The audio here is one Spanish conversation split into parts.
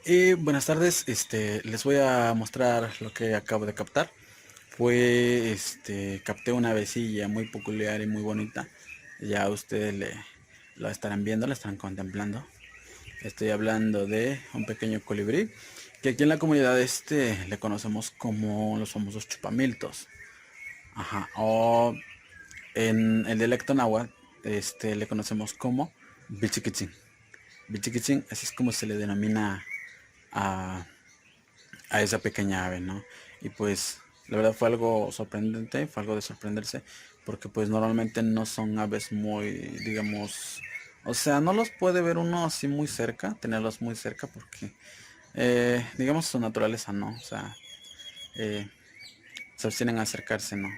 Y buenas tardes, les voy a mostrar lo que acabo de captar. Capté una avecilla muy peculiar y muy bonita. Ya ustedes lo estarán viendo, lo estarán contemplando. Estoy hablando de un pequeño colibrí que aquí en la comunidad le conocemos como los famosos chupamiltos. Ajá. O en el dialecto náhuatl, le conocemos como bichiquitzin. Bichiquitzin, así es como se le denomina a esa pequeña ave, ¿no? Y pues la verdad fue algo sorprendente, fue algo de sorprenderse, porque pues normalmente no son aves muy, digamos, o sea, no los puede ver uno así muy cerca, tenerlos muy cerca, porque digamos su naturaleza, ¿no? O sea, eh, se abstienen a acercarse, ¿no?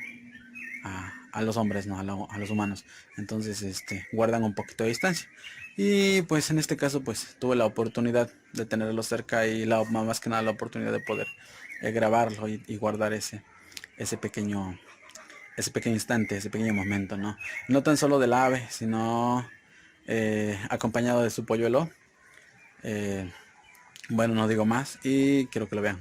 A los hombres, ¿no? A los humanos. Entonces, guardan un poquito de distancia. Y pues en este caso, pues tuve la oportunidad de tenerlo cerca y más que nada la oportunidad de poder grabarlo y guardar ese pequeño instante, ese pequeño momento, ¿no? No tan solo del ave, sino acompañado de su polluelo. Eh, bueno, no digo más y quiero que lo vean.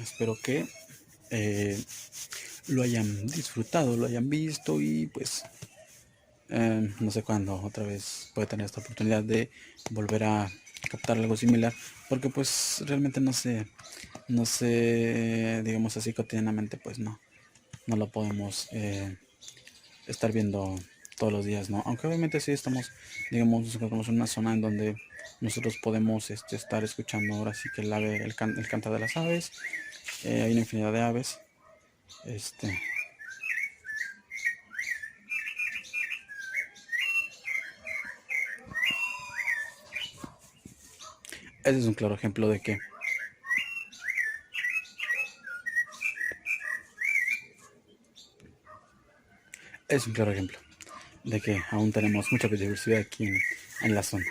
Espero que eh, lo hayan disfrutado, lo hayan visto y pues no sé cuándo otra vez puede tener esta oportunidad de volver a captar algo similar, porque pues realmente no sé, digamos así cotidianamente, pues no lo podemos estar viendo todos los días, ¿no? Aunque obviamente sí estamos, digamos, nos encontramos en una zona en donde nosotros podemos estar escuchando ahora sí que el canto de las aves, hay una infinidad de aves, este, ese es un claro ejemplo de que es un claro ejemplo de que aún tenemos mucha biodiversidad aquí en la zona.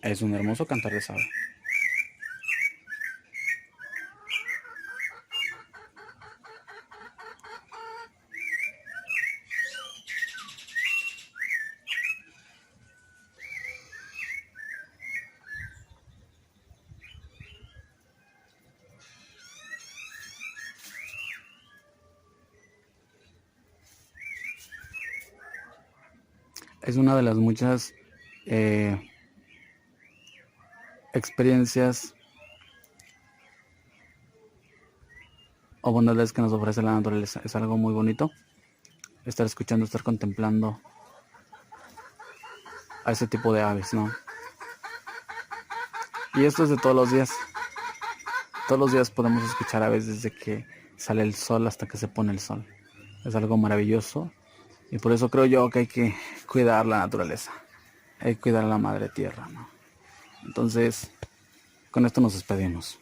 Es un hermoso cantar de ave. Es una de las muchas experiencias o bondades que nos ofrece la naturaleza. Es algo muy bonito estar escuchando, estar contemplando a ese tipo de aves, ¿no? Y esto es de todos los días. Todos los días podemos escuchar aves desde que sale el sol hasta que se pone el sol. Es algo maravilloso y por eso creo yo que hay que cuidar la naturaleza. Hay que cuidar a la madre tierra, ¿no? Entonces, con esto nos despedimos.